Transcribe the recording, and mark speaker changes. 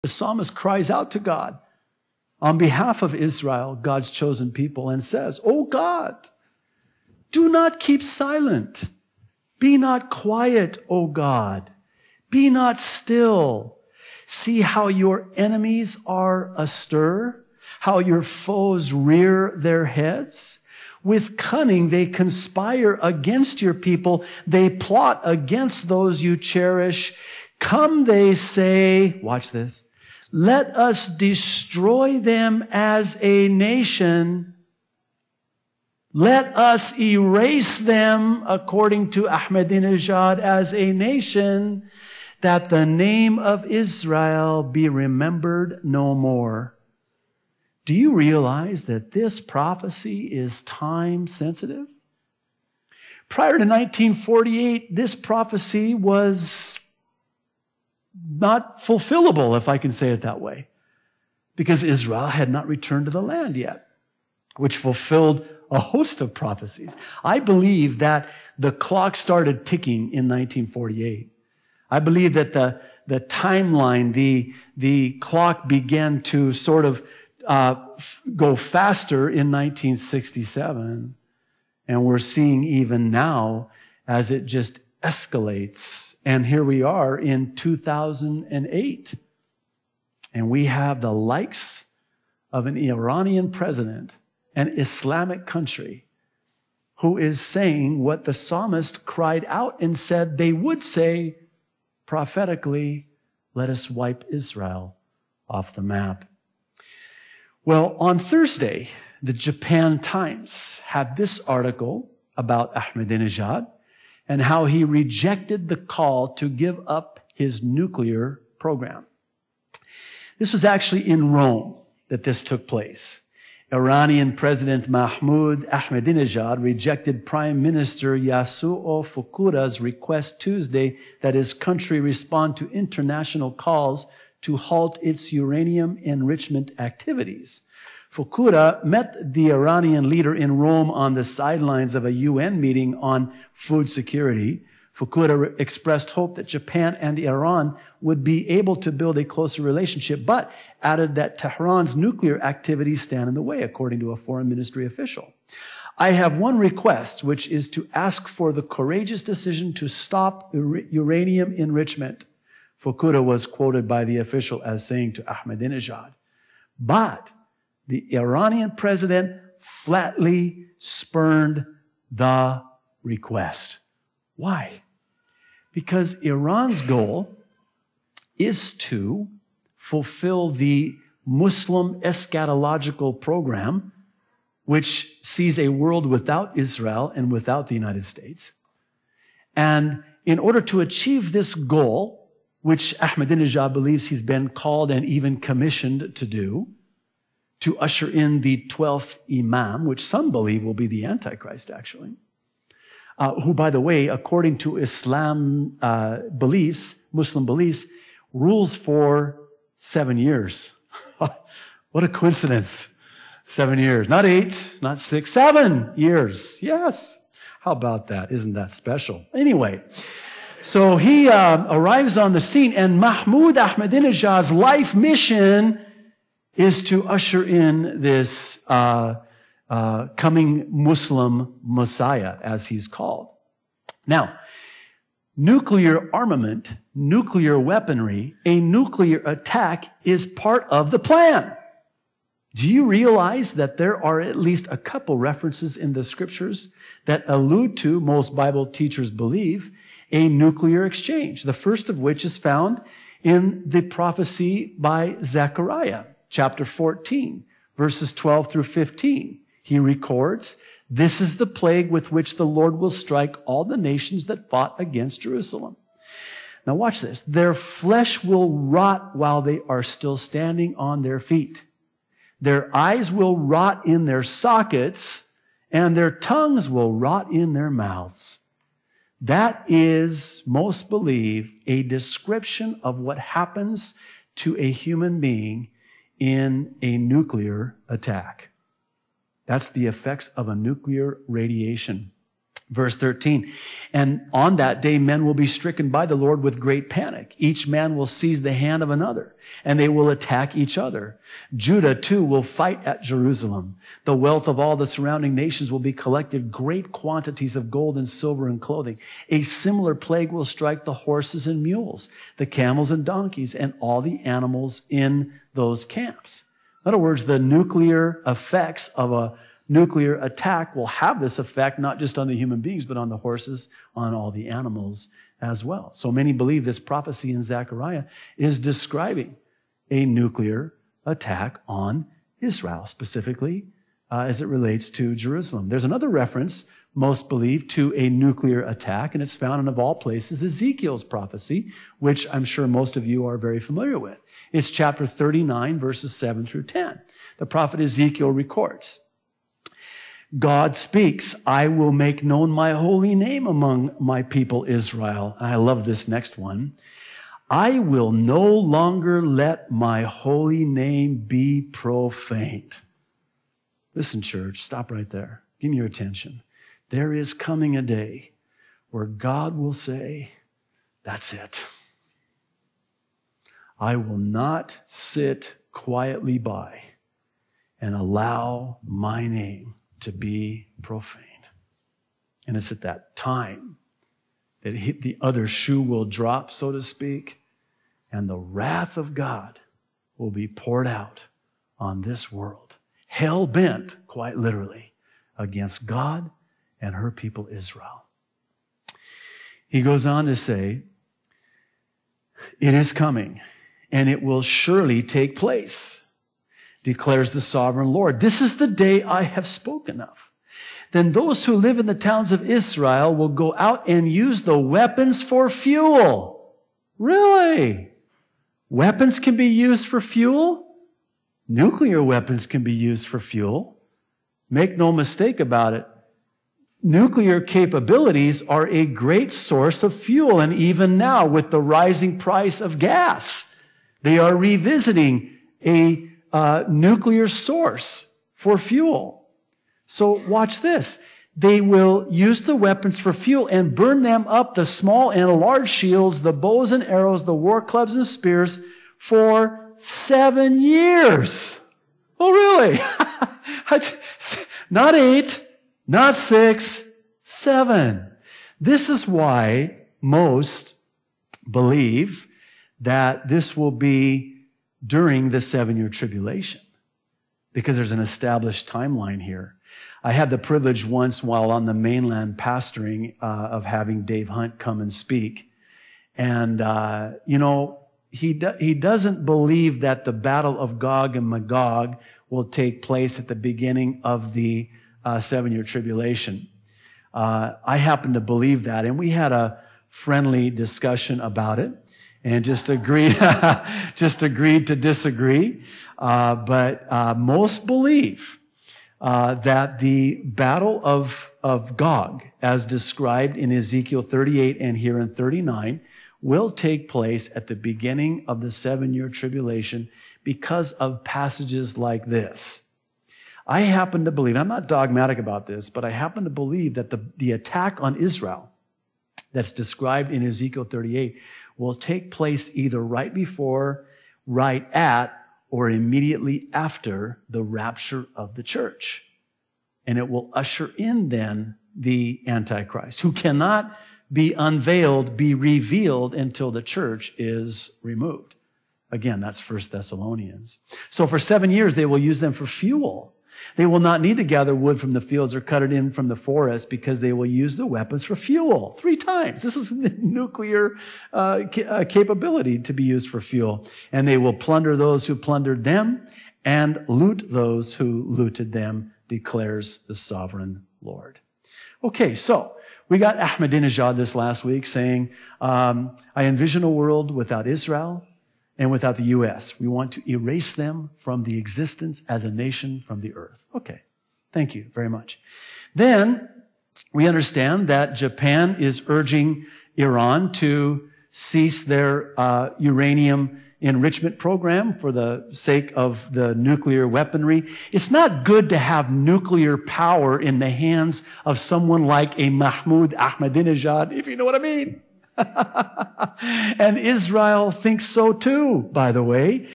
Speaker 1: The psalmist cries out to God on behalf of Israel, God's chosen people, and says, "O God, do not keep silent. Be not quiet, O God. Be not still. See how your enemies are astir, how your foes rear their heads. With cunning they conspire against your people. They plot against those you cherish. Come, they say," watch this, "let us destroy them as a nation. Let us erase them," according to Ahmadinejad, "as a nation, that the name of Israel be remembered no more." Do you realize that this prophecy is time sensitive? Prior to 1948, this prophecy was not fulfillable, if I can say it that way, because Israel had not returned to the land yet, which fulfilled a host of prophecies. I believe that the clock started ticking in 1948. I believe that the timeline, the clock began to sort of go faster in 1967. And we're seeing even now as it just escalates. And here we are in 2008. And we have the likes of an Iranian president, an Islamic country, who is saying what the psalmist cried out and said they would say prophetically, "Let us wipe Israel off the map." Well, on Thursday, the Japan Times had this article about Ahmadinejad and how he rejected the call to give up his nuclear program. This was actually in Rome that this took place. Iranian President Mahmoud Ahmadinejad rejected Prime Minister Yasuo Fukuda's request Tuesday that his country respond to international calls to halt its uranium enrichment activities. Fukuda met the Iranian leader in Rome on the sidelines of a UN meeting on food security. Fukuda expressed hope that Japan and Iran would be able to build a closer relationship, but added that Tehran's nuclear activities stand in the way, according to a foreign ministry official. "I have one request, which is to ask for the courageous decision to stop uranium enrichment," Fukuda was quoted by the official as saying to Ahmadinejad. But the Iranian president flatly spurned the request. Why? Because Iran's goal is to fulfill the Muslim eschatological program, which sees a world without Israel and without the United States. And in order to achieve this goal, which Ahmadinejad believes he's been called and even commissioned to do, to usher in the 12th Imam, which some believe will be the Antichrist, actually, who, by the way, according to Islam beliefs, Muslim beliefs, rules for 7 years. What a coincidence. 7 years. Not 8, not 6, 7 years. Yes. How about that? Isn't that special? Anyway, so he arrives on the scene, and Mahmoud Ahmadinejad's life mission is to usher in this coming Muslim Messiah, as he's called. Now, nuclear armament, nuclear weaponry, a nuclear attack is part of the plan. Do you realize that there are at least a couple references in the scriptures that allude to, most Bible teachers believe, a nuclear exchange? The first of which is found in the prophecy by Zechariah, chapter 14, verses 12 through 15. He records, "This is the plague with which the Lord will strike all the nations that fought against Jerusalem." Now watch this. "Their flesh will rot while they are still standing on their feet. Their eyes will rot in their sockets, and their tongues will rot in their mouths." That is, most believe, a description of what happens to a human being in a nuclear attack. That's the effects of a nuclear radiation. Verse 13, and on that day men will be stricken by the Lord with great panic. Each man will seize the hand of another, and they will attack each other. Judah too will fight at Jerusalem. The wealth of all the surrounding nations will be collected, great quantities of gold and silver and clothing. A similar plague will strike the horses and mules, the camels and donkeys, and all the animals in those camps. In other words, the nuclear effects of a nuclear attack will have this effect not just on the human beings, but on the horses, on all the animals as well. So many believe this prophecy in Zechariah is describing a nuclear attack on Israel, specifically as it relates to Jerusalem. There's another reference, most believe, to a nuclear attack, and it's found in, of all places, Ezekiel's prophecy, which I'm sure most of you are very familiar with. It's chapter 39, verses 7 through 10. The prophet Ezekiel records, God speaks, I will make known my holy name among my people Israel. I love this next one. I will no longer let my holy name be profaned. Listen, church, stop right there. Give me your attention. There is coming a day where God will say, that's it. I will not sit quietly by and allow my name to be profaned. And it's at that time that the other shoe will drop, so to speak, and the wrath of God will be poured out on this world, hell-bent, quite literally, against God and her people Israel. He goes on to say, it is coming, and it will surely take place, declares the sovereign Lord. This is the day I have spoken of. Then those who live in the towns of Israel will go out and use the weapons for fuel. Really? Weapons can be used for fuel? Nuclear weapons can be used for fuel. Make no mistake about it. Nuclear capabilities are a great source of fuel, and even now with the rising price of gas, they are revisiting a nuclear source for fuel. So watch this. They will use the weapons for fuel and burn them up, the small and large shields, the bows and arrows, the war clubs and spears, for 7 years. Oh, really? Not 8, not 6, 7. This is why most believe that this will be during the 7-year tribulation, because there's an established timeline here. I had the privilege once while on the mainland pastoring of having Dave Hunt come and speak. And, he doesn't believe that the battle of Gog and Magog will take place at the beginning of the 7-year tribulation. I happen to believe that, and we had a friendly discussion about it. And just agreed to disagree. But most believe that the battle of Gog, as described in Ezekiel 38 and here in 39, will take place at the beginning of the 7-year tribulation because of passages like this. I happen to believe, I'm not dogmatic about this, but I happen to believe that the attack on Israel that's described in Ezekiel 38 will take place either right before, right at, or immediately after the rapture of the church. And it will usher in then the Antichrist, who cannot be unveiled, be revealed until the church is removed. Again, that's 1 Thessalonians. So for 7 years, they will use them for fuel. They will not need to gather wood from the fields or cut it in from the forest, because they will use the weapons for fuel 3 times. This is the nuclear capability to be used for fuel. And they will plunder those who plundered them and loot those who looted them, declares the sovereign Lord. Okay, so we got Ahmadinejad this last week saying, I envision a world without Israel and without the U.S. We want to erase them from the existence as a nation from the earth. Okay, thank you very much. Then we understand that Japan is urging Iran to cease their uranium enrichment program for the sake of the nuclear weaponry. It's not good to have nuclear power in the hands of someone like a Mahmoud Ahmadinejad, if you know what I mean. And Israel thinks so too, by the way.